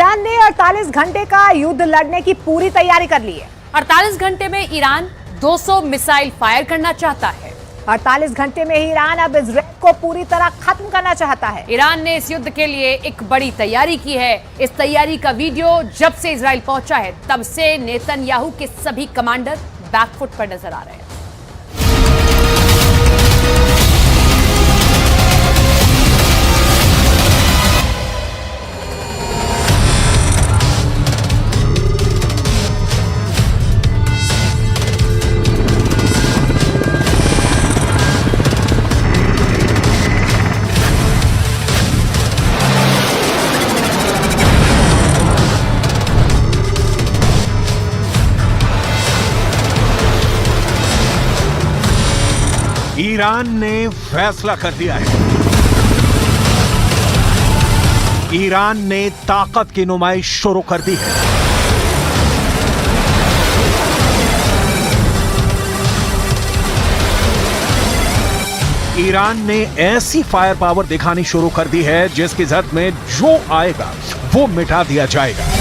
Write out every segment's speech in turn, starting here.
Iran ने 48 घंटे का युद्ध लड़ने की पूरी तैयारी कर ली है। 48 घंटे में ईरान 200 मिसाइल फायर करना चाहता है। 48 घंटे में ही ईरान अब इजराइल को पूरी तरह खत्म करना चाहता है। ईरान ने इस युद्ध के लिए एक बड़ी तैयारी की है। इस तैयारी का वीडियो जब से इजराइल पहुंचा है तब से नेतन्याहू के सभी कमांडर बैकफुट पर नजर आ रहे हैं। ईरान ने फैसला कर दिया है। ईरान ने ताकत की नुमाइश शुरू कर दी है। ईरान ने ऐसी फायर पावर दिखानी शुरू कर दी है जिसकी जद में जो आएगा वो मिटा दिया जाएगा।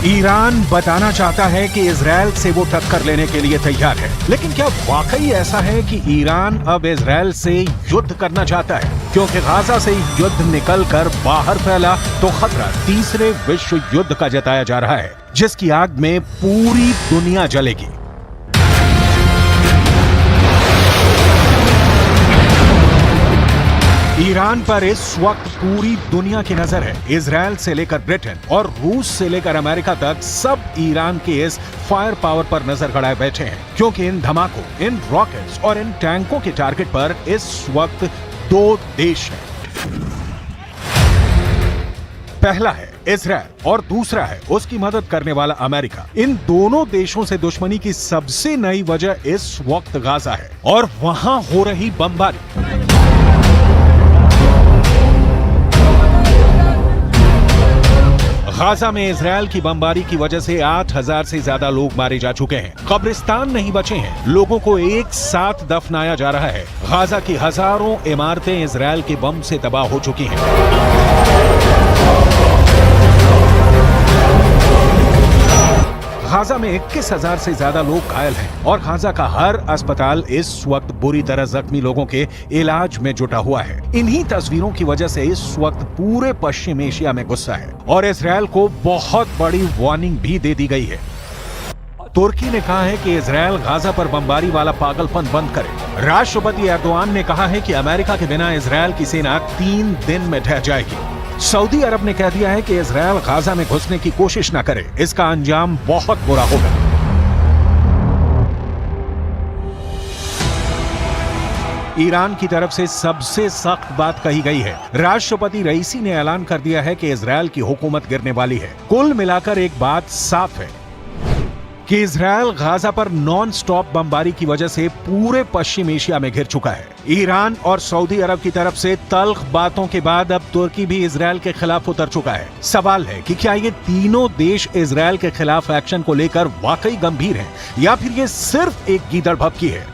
ईरान बताना चाहता है कि इजराइल से वो टक्कर लेने के लिए तैयार है, लेकिन क्या वाकई ऐसा है कि ईरान अब इजराइल से युद्ध करना चाहता है? क्योंकि गाजा से युद्ध निकलकर बाहर फैला तो खतरा तीसरे विश्व युद्ध का जताया जा रहा है, जिसकी आग में पूरी दुनिया जलेगी। ईरान पर इस वक्त पूरी दुनिया की नजर है। इजराइल से लेकर ब्रिटेन और रूस से लेकर अमेरिका तक सब ईरान के इस फायर पावर पर नजर गड़ाए बैठे हैं, क्योंकि इन धमाकों, इन रॉकेट्स और इन टैंकों के टारगेट पर इस वक्त दो देश हैं। पहला है इजराइल और दूसरा है उसकी मदद करने वाला अमेरिका। इन दोनों देशों से दुश्मनी की सबसे नई वजह इस वक्त गाजा है और वहां हो रही बमबारी। गाजा में इजराइल की बमबारी की वजह से 8,000 से ज्यादा लोग मारे जा चुके हैं। कब्रिस्तान नहीं बचे हैं। लोगों को एक साथ दफनाया जा रहा है। गाजा की हजारों इमारतें इजराइल के बम से तबाह हो चुकी हैं। गाजा में 21,000 से ज्यादा लोग घायल हैं और गाजा का हर अस्पताल इस वक्त बुरी तरह जख्मी लोगों के इलाज में जुटा हुआ है। इन्हीं तस्वीरों की वजह से इस वक्त पूरे पश्चिम एशिया में गुस्सा है और इजराइल को बहुत बड़ी वार्निंग भी दे दी गई है। तुर्की ने कहा है कि इजराइल गाजा पर बमबारी वाला पागलपन बंद करे। राष्ट्रपति एर्दोआन ने कहा है कि अमेरिका के बिना इजराइल की सेना 3 दिन में ढह जाएगी। सऊदी अरब ने कह दिया है कि इजराइल गाजा में घुसने की कोशिश न करे, इसका अंजाम बहुत बुरा होगा। ईरान की तरफ से सबसे सख्त बात कही गई है। राष्ट्रपति रईसी ने ऐलान कर दिया है कि इजराइल की हुकूमत गिरने वाली है। कुल मिलाकर एक बात साफ है कि इजराइल गाजा पर नॉन स्टॉप बमबारी की वजह से पूरे पश्चिम एशिया में घिर चुका है। ईरान और सऊदी अरब की तरफ से तल्ख बातों के बाद अब तुर्की भी इजराइल के खिलाफ उतर चुका है। सवाल है कि क्या ये तीनों देश इजराइल के खिलाफ एक्शन को लेकर वाकई गंभीर हैं या फिर ये सिर्फ एक गीदड़ भभकी है?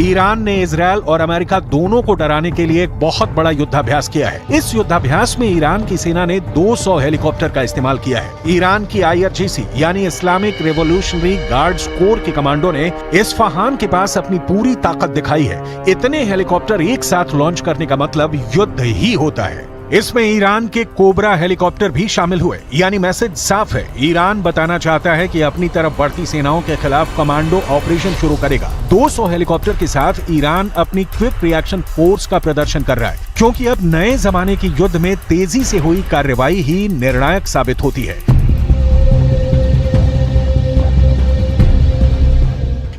ईरान ने इजराइल और अमेरिका दोनों को डराने के लिए एक बहुत बड़ा युद्धाभ्यास किया है। इस युद्धाभ्यास में ईरान की सेना ने 200 हेलीकॉप्टर का इस्तेमाल किया है। ईरान की IRGC यानी इस्लामिक रेवोल्यूशनरी गार्ड्स कोर के कमांडो ने इस्फहान के पास अपनी पूरी ताकत दिखाई है। इतने हेलीकॉप्टर एक साथ लॉन्च करने का मतलब युद्ध ही होता है। इसमें ईरान के कोबरा हेलीकॉप्टर भी शामिल हुए, यानी मैसेज साफ है। ईरान बताना चाहता है कि अपनी तरफ बढ़ती सेनाओं के खिलाफ कमांडो ऑपरेशन शुरू करेगा। 200 हेलीकॉप्टर के साथ ईरान अपनी क्विक रिएक्शन फोर्स का प्रदर्शन कर रहा है, क्योंकि अब नए जमाने की युद्ध में तेजी से हुई कार्रवाई ही निर्णायक साबित होती है।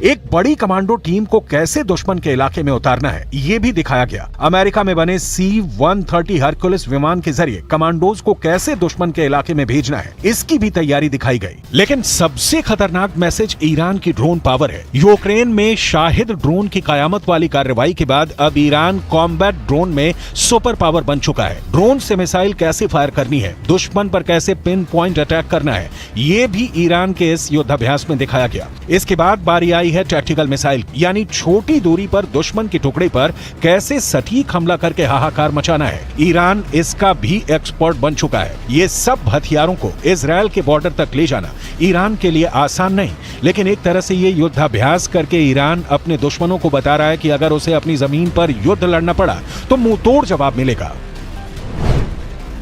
एक बड़ी कमांडो टीम को कैसे दुश्मन के इलाके में उतारना है ये भी दिखाया गया। अमेरिका में बने C-130 हरकुलिस विमान के जरिए कमांडोज को कैसे दुश्मन के इलाके में भेजना है इसकी भी तैयारी दिखाई गई। लेकिन सबसे खतरनाक मैसेज ईरान की ड्रोन पावर है। यूक्रेन में शाहिद ड्रोन की कयामत वाली कार्रवाई के बाद अब ईरान कॉम्बैट ड्रोन में सुपर पावर बन चुका है। ड्रोन से मिसाइल कैसे फायर करनी है, दुश्मन पर कैसे पिन पॉइंट अटैक करना है, ये भी ईरान के इस युद्धाभ्यास में दिखाया गया। इसके बाद बारी आई है टैक्टिकल मिसाइल, यानी छोटी दूरी पर दुश्मन के टुकड़े पर कैसे सटीक हमला करके हाहाकार मचाना है। ईरान इसका भी एक्सपर्ट बन चुका है। ये सब हथियारों को इजराइल के बॉर्डर तक ले जाना ईरान के लिए आसान नहीं, लेकिन एक तरह से ये युद्धाभ्यास करके ईरान अपने दुश्मनों को बता रहा है कि अगर उसे अपनी जमीन पर युद्ध लड़ना पड़ा तो मुंहतोड़ जवाब मिलेगा।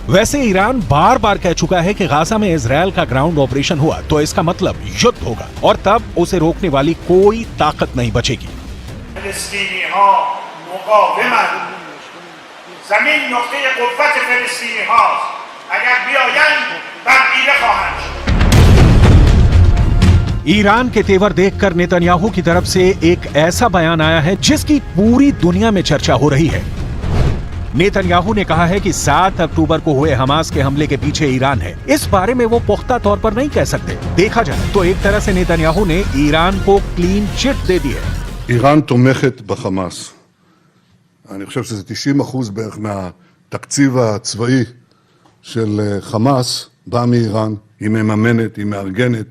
वैसे ईरान बार बार कह चुका है कि गाजा में इजराइल का ग्राउंड ऑपरेशन हुआ तो इसका मतलब युद्ध होगा और तब उसे रोकने वाली कोई ताकत नहीं बचेगी। जमीन नुक्ते कुव्वत फिलिस्तीनी हाज़, अगर बियायंद तब्दील ख़वाहंद। ईरान के तेवर देखकर नेतन्याहू की तरफ से एक ऐसा बयान आया है जिसकी पूरी दुनिया में चर्चा हो रही है। नेतन्याहू ने कहा है कि 7 अक्टूबर को हुए हमास के हमले के पीछे ईरान है। इस बारे में वो पुख्ता तौर पर नहीं कह सकते। देखा जाए तो एक तरह से नेतन्याहू ने ईरान को क्लीन चिट दे दी है। איראן תומכת בחמאס. אני חושב שזה 90% בערך מהתקציב הצבאי של חמאס בא מאיראן. היא מממנת, היא מארגנת,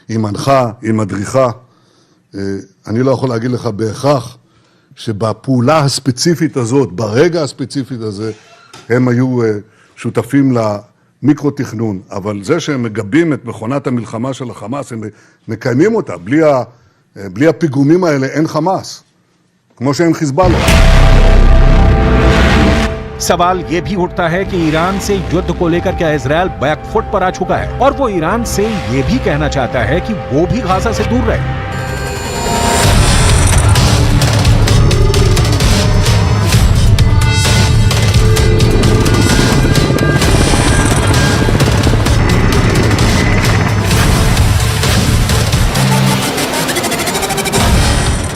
היא מנחה, היא מדריכה. אני לא יכול להגיד לך בהכרח שבפעולה הספציפית הזאת, ברגע הספציפית הזה, הם היו שותפים למיקרו-תכנון. אבל זה שהם מגבים את מכונת המלחמה של החמאס, הם מקיימים אותה. בלי הפיגומים האלה אין חמאס, כמו שאין חיזבאללה. सवाल ये भी उठता है कि ईरान से युद्ध को लेकर क्या इजराइल बैकफुट पर आ चुका है और वो ईरान से ये भी कहना चाहता है कि वो भी गाजा से दूर रहे।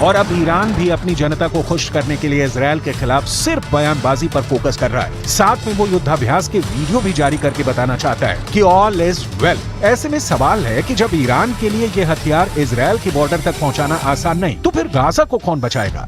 और अब ईरान भी अपनी जनता को खुश करने के लिए इजराइल के खिलाफ सिर्फ बयानबाजी पर फोकस कर रहा है। साथ में वो युद्धाभ्यास के वीडियो भी जारी करके बताना चाहता है कि ऑल इज वेल। ऐसे में सवाल है कि जब ईरान के लिए ये हथियार इजराइल के बॉर्डर तक पहुंचाना आसान नहीं तो फिर गाजा को कौन बचाएगा।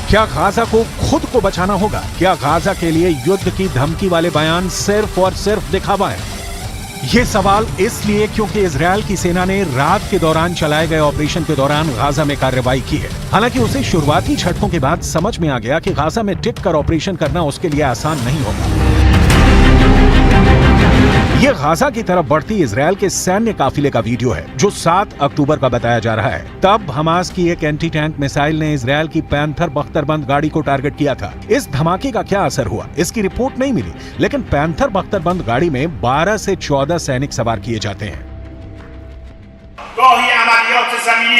क्या गाजा को खुद को बचाना होगा? क्या गाजा के लिए युद्ध की धमकी वाले बयान सिर्फ और सिर्फ दिखावा है? ये सवाल इसलिए क्योंकि इजराइल की सेना ने रात के दौरान चलाए गए ऑपरेशन के दौरान गाजा में कार्रवाई की है। हालांकि उसे शुरुआती झटकों के बाद समझ में आ गया कि गाजा में टिक कर ऑपरेशन करना उसके लिए आसान नहीं होगा। ये गाजा की तरफ बढ़ती इजराइल के सैन्य काफिले का वीडियो है जो 7 अक्टूबर का बताया जा रहा है। तब हमास की एक एंटी टैंक मिसाइल ने इजराइल की पैंथर बख्तरबंद गाड़ी को टारगेट किया था। इस धमाके का क्या असर हुआ इसकी रिपोर्ट नहीं मिली, लेकिन पैंथर बख्तरबंद गाड़ी में 12 से 14 सैनिक सवार किए जाते हैं। गाही अमलियात ज़मीनी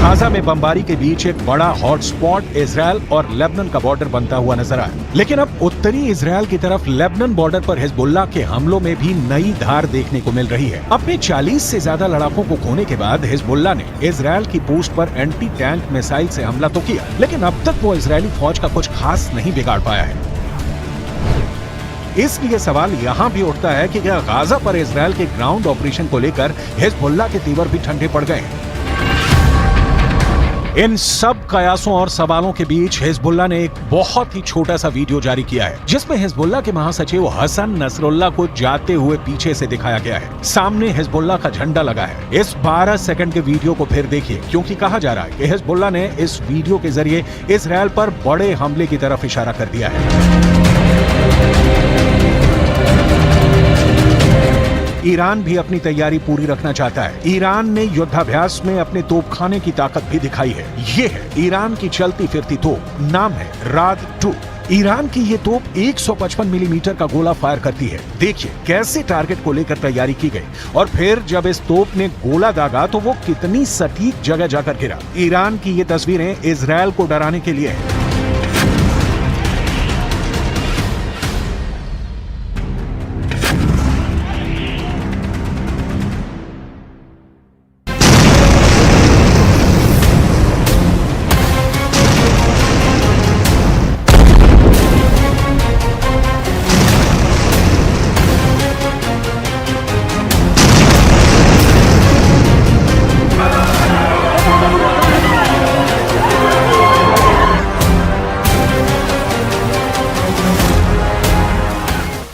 गाजा में बमबारी के बीच एक बड़ा हॉटस्पॉट इजराइल और लेबनान का बॉर्डर बनता हुआ नजर आया। लेकिन अब उत्तरी इजराइल की तरफ लेबनान बॉर्डर पर हिजबुल्लाह के हमलों में भी नई धार देखने को मिल रही है। अपने 40 से ज्यादा लड़ाकों को खोने के बाद हिजबुल्लाह ने इजराइल की पोस्ट पर एंटी टैंक मिसाइल से हमला तो किया, लेकिन अब तक वो इजरायली फौज का कुछ खास नहीं बिगाड़ पाया है। इसलिए सवाल यहाँ भी उठता है कि क्या गाजा पर इजराइल के ग्राउंड ऑपरेशन को लेकर हिजबुल्लाह के तेवर भी ठंडे पड़ गए हैं। इन सब कयासों और सवालों के बीच हिजबुल्लाह ने एक बहुत ही छोटा सा वीडियो जारी किया है जिसमें हिजबुल्लाह के महासचिव हसन नसरुल्लाह को जाते हुए पीछे से दिखाया गया है। सामने हिजबुल्लाह का झंडा लगा है। इस 12 सेकंड के वीडियो को फिर देखिए, क्योंकि कहा जा रहा है कि हिजबुल्लाह ने इस वीडियो के जरिए इजराइल पर बड़े हमले की तरफ इशारा कर दिया है। ईरान भी अपनी तैयारी पूरी रखना चाहता है। ईरान ने युद्धाभ्यास में अपने तोपखाने की ताकत भी दिखाई है। ये है ईरान की चलती फिरती तोप, नाम है राद 2। ईरान की ये तोप 155 मिलीमीटर का गोला फायर करती है। देखिए कैसे टारगेट को लेकर तैयारी की गई और फिर जब इस तोप ने गोला दागा तो वो कितनी सटीक जगह जाकर गिरा। ईरान की ये तस्वीरें इजरायल को डराने के लिए है।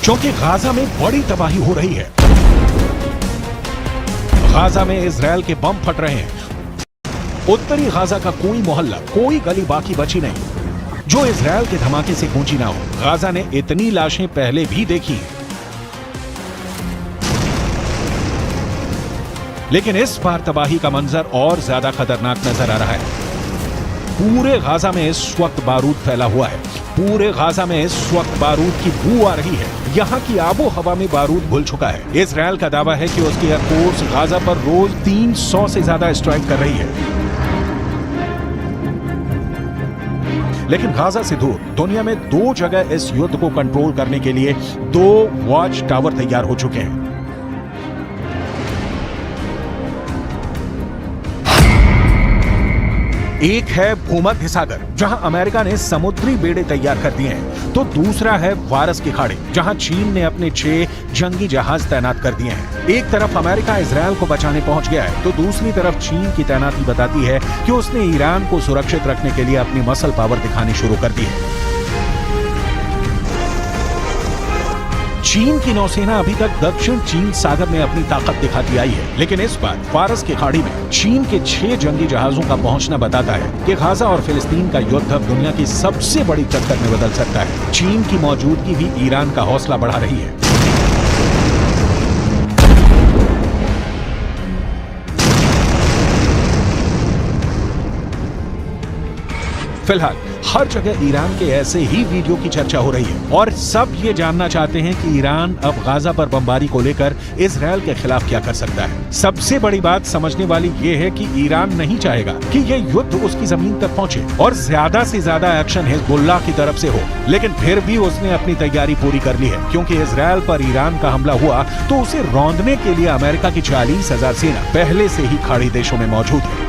क्योंकि गाजा में बड़ी तबाही हो रही है। गाजा में इजरायल के बम फट रहे हैं। उत्तरी गाजा का कोई मोहल्ला, कोई गली बाकी बची नहीं जो इजरायल के धमाके से गूंजी ना हो। गाजा ने इतनी लाशें पहले भी देखी हैं, लेकिन इस बार तबाही का मंजर और ज्यादा खतरनाक नजर आ रहा है। पूरे गाजा में इस वक्त बारूद फैला हुआ है। पूरे गाजा में इस वक्त बारूद की बू आ रही है। यहाँ की आबो हवा में बारूद घुल चुका है। इजरायल का दावा है कि उसकी एयरफोर्स गाजा पर रोज 300 से ज्यादा स्ट्राइक कर रही है। लेकिन गाजा से दूर दुनिया में 2 जगह इस युद्ध को कंट्रोल करने के लिए 2 वॉच टावर तैयार हो चुके हैं। एक है भूमध्य सागर, जहां अमेरिका ने समुद्री बेड़े तैयार कर दिए हैं, तो दूसरा है फारस की खाड़ी, जहां चीन ने अपने 6 जंगी जहाज तैनात कर दिए हैं। एक तरफ अमेरिका इजरायल को बचाने पहुंच गया है, तो दूसरी तरफ चीन की तैनाती बताती है कि उसने ईरान को सुरक्षित रखने के लिए अपनी मसल पावर दिखानी शुरू कर दी है। चीन की नौसेना अभी तक दक्षिण चीन सागर में अपनी ताकत दिखाती आई है, लेकिन इस बार फारस की खाड़ी में चीन के 6 जंगी जहाजों का पहुंचना बताता है कि गाजा और फिलिस्तीन का युद्ध अब दुनिया की सबसे बड़ी टक्कर में बदल सकता है। चीन की मौजूदगी भी ईरान का हौसला बढ़ा रही है। फिलहाल हर जगह ईरान के ऐसे ही वीडियो की चर्चा हो रही है और सब ये जानना चाहते हैं कि ईरान अब गाजा पर बमबारी को लेकर इजरायल के खिलाफ क्या कर सकता है। सबसे बड़ी बात समझने वाली ये है कि ईरान नहीं चाहेगा कि ये युद्ध उसकी जमीन तक पहुंचे और ज्यादा से ज्यादा एक्शन हिजबुल्लाह की तरफ से हो, लेकिन फिर भी उसने अपनी तैयारी पूरी कर ली है, क्योंकि इजरायल पर ईरान का हमला हुआ तो उसे रौंदने के लिए अमेरिका की 40,000 सेना पहले से ही खाड़ी देशों में मौजूद है।